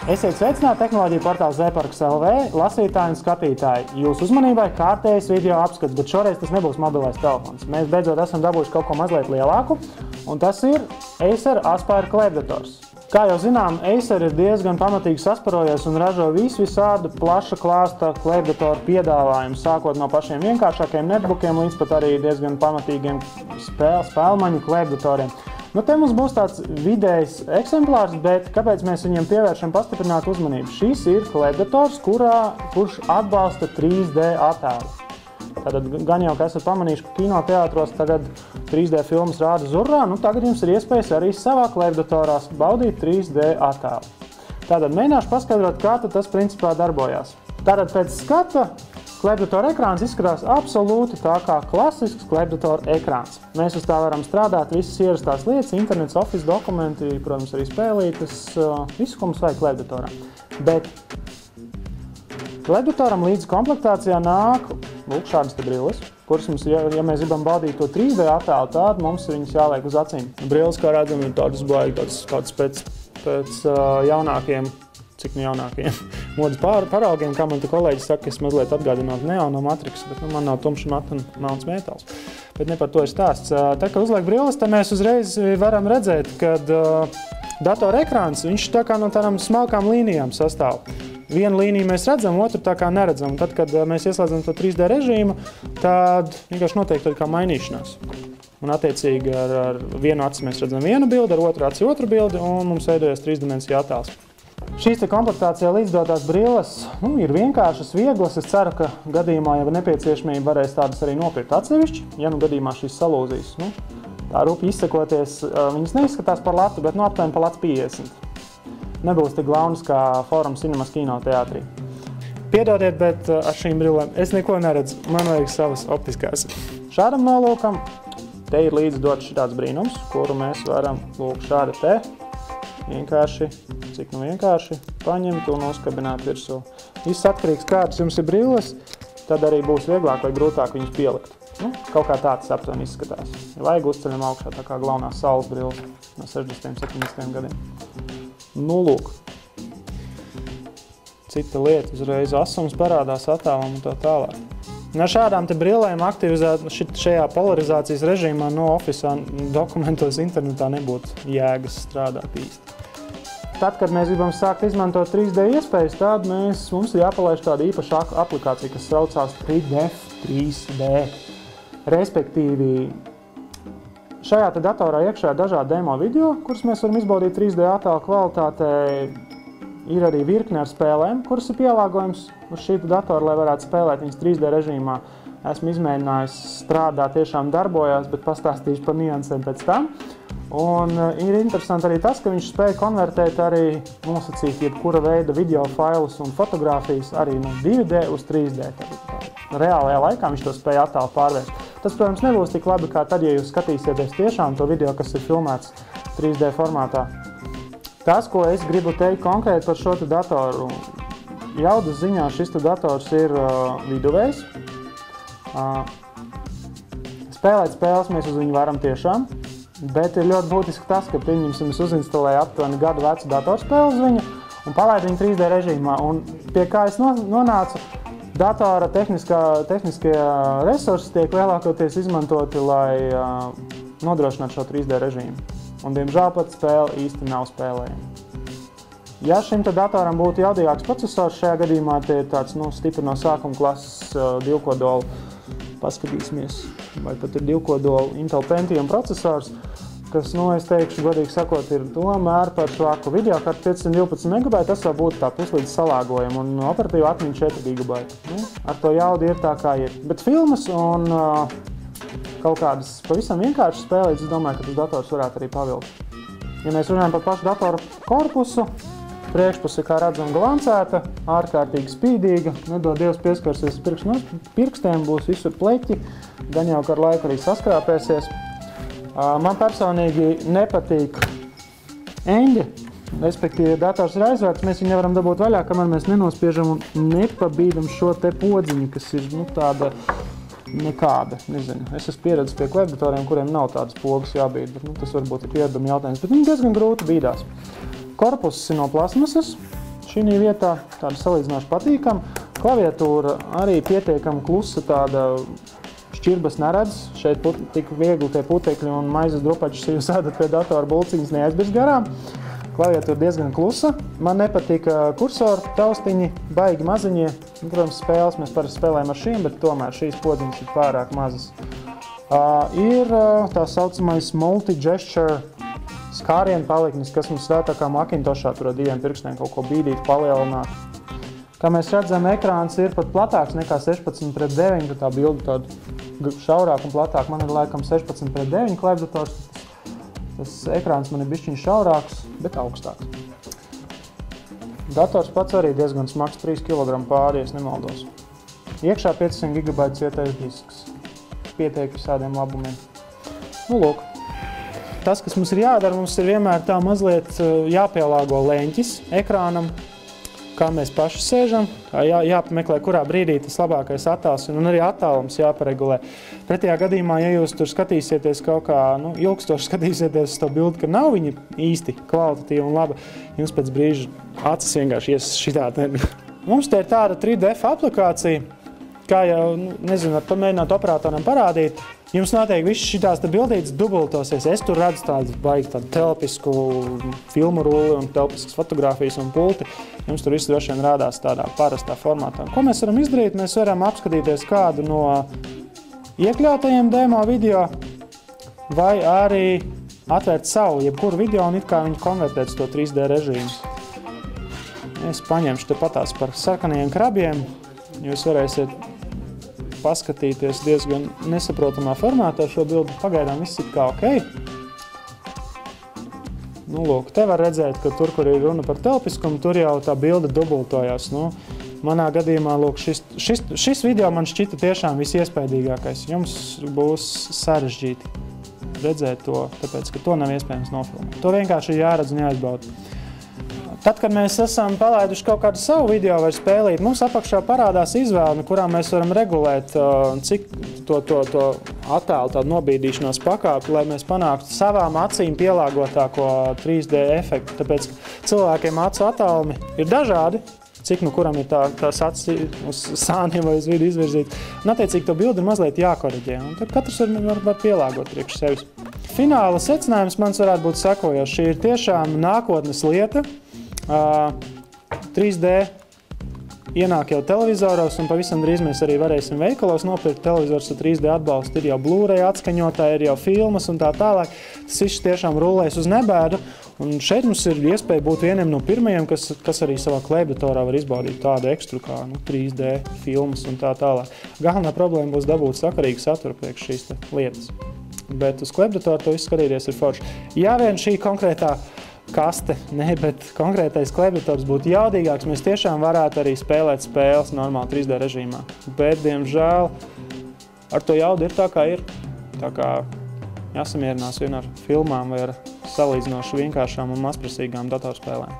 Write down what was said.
Esiet sveicināti tehnoloģiju portāls Zparks LV, lasītāji un skatītāji. Jūsu uzmanībai kārtējs video apskats, bet šoreiz tas nebūs mobilais telefons. Mēs beidzot esam dabūjuši kaut ko mazliet lielāku, un tas ir Acer Aspire klēpdators. Kā jau zinām, Acer ir diezgan pamatīgi sasparojies un ražo visādu plaša klāsta klēpdatoru piedāvājumu, sākot no pašiem vienkāršākiem netbookiem līdz pat arī diezgan pamatīgiem spēlmaņu klēpdatoriem. Nu, te mums būs tāds vidējs eksemplārs, bet kāpēc mēs viņam pievēršam pastiprinātu uzmanību? Šis ir klēpdators, kurš atbalsta 3D attēlu. Tātad gan jau, ka esat pamanījuši, ka kinoteātros tagad 3D filmas rāda zurrā, nu tagad jums ir iespējas arī savā klēpdatorā baudīt 3D attēlu. Tātad mēģināšu paskaidrot, kā tas principā darbojās. Tātad pēc skata klēpdatora ekrāns izskatās absolūti tā kā klasisks klēpdatora ekrāns. Mēs uz tā varam strādāt visas ierastās lietas, internets, office dokumenti, protams, arī spēlītas, visu, ko mums vajag klēpdatorā. Bet klēpdatoram līdz komplektācijā nāk šādas te brilles, kuras mums, ja mēs gribam baudīt to 3D attēlu, tad mums viņas jāliek uz acīm. Brilles, kā redzam, ir tādas kādas pēc jaunākiem, cik nu jaunākiem modas paraugiem, kā man te kolēģis saka, es mazliet atgādinātu Neo no Matrix, bet man nav tumša mata un melns metāls. Bet ne par to ir stāsts. Tā, kad uzliek brilles, tad mēs uzreiz varam redzēt, kad datora ekrāns, viņš tā kā no tādām smalkām līnijām sastāv. Vienu līniju mēs redzam, otru tā kā neredzam. Tad, kad mēs ieslēdzam to 3D režīmu, tad vienkārši notiek tāda kā mainīšanās. Un attiecīgi ar vienu aci mēs redzam vienu bildi, ar otru aci otru bildi, un mums veidojas trīsdimensiju attēls. Šīs te komplektācijā līdzdotās brilles ir vienkāršas, vieglas. Es ceru, ka gadījumā, ja nepieciešamība, varēs tādas arī nopirkt atsevišķi, ja nu gadījumā šīs salūzīs. Tā rupi izsakoties, viņas neizskatās par latu, bet aptuveni par latu 50. Nebūs tik glaunas kā Forum Cinemas kinoteātrī. Piedodiet, bet ar šīm brillēm es neko neredzu. Man vajag savas optiskās. Šādam nolūkam te ir līdz dots šitāds brīnums, kuru mēs varam šādi te vienkārši, cik nu vienkārši, paņemt un uzkabināt virsū. Viss atkarīgs, kādas jums ir brilles, tad arī būs vieglāk vai grūtāk viņus pielikt. Kaut kā tāds aptuveni izskatās. Ja vajag uzceļam augšā tā kā glaunās saules brilles no 60. 70. gadiem. Nu, lūk. Cita lieta, uzreiz asums parādās attēlam un tā tālāk. No šādām te brillēm aktivizēt šajā polarizācijas režīmā no Office dokumentos internetā nebūtu jēgas strādāt īsti. Tad, kad mēs gribam sākt izmantot 3D iespējas, tad mums ir jāpalaiž tāda īpaša aplikācija, kas saucās 3D. Respektīvi, šajā te datorā iekšā ir dažādi demo video, kurus mēs varam izbaudīt 3D attēlu kvalitātē. Ir arī virkne ar spēlēm, kuras ir pielāgojums uz šī datora, lai varētu spēlēt viņas 3D režīmā. Esmu izmēģinājis strādāt, tiešām darbojās, bet pastāstīšu par niansēm pēc tam. Un ir interesanti arī tas, ka viņš spēja konvertēt arī nosacīt jebkura veida video failus un fotogrāfijas arī no 2D uz 3D. Reālajā laikā viņš to spēja attēlu pārvērst. Tas, protams, nebūs tik labi kā tad, ja jūs skatīsieties tiešām to video, kas ir filmēts 3D formātā. Tas, ko es gribu teikt konkrēti par šo te datoru, jaudas ziņā šis te dators ir viduvējs. Spēlēt spēles mēs uz viņu varam tiešām, bet ir ļoti būtiski tas, ka, pieņemsim, es uzinstalēju aptuveni gadu vecu datorspēli uz viņu un palaidu viņu 3D režīmā. Un pie kā es nonācu, datora tehniskie resursi tiek lielākoties izmantoti, lai nodrošinātu šo 3D režīmu. Un, diemžēl, pat spēle īsti nav spēlējama. Ja šim te datoram būtu jaudīgāks procesors, šajā gadījumā tie ir tāds stipri no sākuma klases divkodolu, paskatīsimies, vai pat ir divkodolu Intel Pentium procesors, kas, es teikšu, godīgi sakot, ir tomēr par švaku. Videokarte 512 MB, tas vēl būtu tā puslīdz salāgojama, un operatīva atmiņa 4 GB. Ar to jaudu ir tā, kā ir. Bet filmas un kaut kādas pavisam vienkāršas spēlītas, es domāju, ka tas dators varētu arī pavilkt. Ja mēs runājam par pašu datoru korpusu, priekšpuse, kā redzam, glancēta, ārkārtīgi spīdīga, nedod Dievs pieskarsies pirkstiem, būs visur pleķi, gan jau ar laiku arī saskrāpēsies. Man personīgi nepatīk eņģi, respektīvi, ja dators ir aizvērts, mēs viņu nevaram dabūt vaļā, kamēr mēs nenospiežam un nepabīdam šo te podziņu, kas ir tāda nekāda, nezinu. Es esmu pieredzis pie klēpdatoriem, kuriem nav tādas pogas jābīd, bet tas varbūt ir piereduma jautājums, bet viņi diezgan grūti bīdās. Korpuss ir no plasmasas, šī vietā, tāda salīdzinoši patīkama. Klaviatūra arī pietiekami klusa, tāda šķirbas neredz. Šeit tik viegli tie putekļi un maizes drupačus, ja jūs ēdat pie datora bulciņas, neaizbirs garām. Klaviatūra diezgan klusa. Man nepatika kursori, taustiņi, baigi maziņie. Protams, spēles mēs parasti spēlējam ar šīm, bet tomēr šīs podziņas ir pārāk mazas. Ir tā saucamais multi-gesture skārienu paliknis, kas mums vēl tā kā Macintoshā tur ar 2 pirkstiem kaut ko bīdīt, palielināt. Kā mēs redzam, ekrāns ir pat platāks nekā 16:9, tā bilde tāda šaurāk un platāk. Man ir laikam 16:9 klaviatūras. Tas ekrāns man ir bišķiņ šaurāks, bet augstāks. Dators pats arī diezgan smags, 3 kg pāri, ja nemaldos. Iekšā 500 GB vietais disks. Pietiek visādiem labumiem. Nu, lūk. Tas, kas mums ir jādara, mums ir vienmēr tā mazliet jāpielāgo leņķis ekrānam, kā mēs paši sēžam, jāpameklē, kurā brīdī tas labākais attēls, un arī attālums jāparegulē. Pretējā gadījumā, ja jūs tur skatīsieties kaut kā, ilgstoši skatīsieties uz to bildi, ka nav viņa īsti kvalitatīva un laba, jums pēc brīža acis vienkārši ies šitādi. Mums te ir tāda 3DF aplikācija, kā jau, nezinu, var pamēģināt operatoram parādīt. Jums notiek viss šitās bildītes dubultosies. Es tur redzu tādu telpisku filmu rulli un telpiskas fotogrāfijas un pulti. Jums tur viss droši vien rādās tādā parastā formātā. Ko mēs varam izdarīt? Mēs varam apskatīties kādu no iekļautajiem demo video vai arī atvērt savu, jebkuru video un it kā viņu konvertēt uz to 3D režīmu. Es paņemšu te patās par sarkanajiem krabiem. Jūs varēsiet paskatīties diezgan nesaprotamā formātā šo bildi. Pagaidām viss ir kā ok. Nu, lūk, te var redzēt, ka tur, kur ir runa par telpiskumu, tur jau tā bilde dubultojās. Nu, manā gadījumā, lūk, šis video man šķita tiešām visiespaidīgākais. Jums būs sarežģīti redzēt to, tāpēc, ka to nav iespējams nofilmēt. To vienkārši ir jāredz un jāizbauda. Tad, kad mēs esam palaiduši kaut kādu savu video vai spēlīt, mums apakšā parādās izvēle, kurā mēs varam regulēt, cik to attēlu tādu nobīdīšanās pakāpi, lai mēs panāktu savām acīm pielāgotāko 3D efektu. Tāpēc cilvēkiem acu attālumi ir dažādi, cik kuram ir tās acis uz sāniem vai uz vidu izvirzīt. Un attiecīgi to bildi ir mazliet jākoriģē, un tad katrs var pielāgot priekš sevis. Fināla secinājums mans varētu būt sekojošs. Šī ir tiešām nākotnes lieta. 3D ienāk jau televizoros, un pavisam drīz mēs arī varēsim veikalos nopirkt televizors ar 3D atbalstu. Ir jau Blu-ray atskaņotāji, ir jau filmas un tā tālāk. Tas viss tiešām rullēs uz nebēdu, un šeit mums ir iespēja būt vieniem no pirmajiem, kas arī savā klēpdatorā var izbaudīt tādu ekstru kā 3D filmas un tā tālāk. Galvenā problēma būs dabūt sakarīgu saturu priekš šīs lietas. Bet uz klēpdatoru to izskatīties ir forši. Ja vien šī konkrētā kaste, bet konkrētais klēpdators būtu jaudīgāks, mēs tiešām varētu arī spēlēt spēles normāli 3D režīmā. Bet, diemžēl, ar to jaudu ir tā, kā ir. Tā kā jāsamierinās vien ar filmām vai ar salīdzinoši vienkāršām un mazprasīgām datorspēlēm.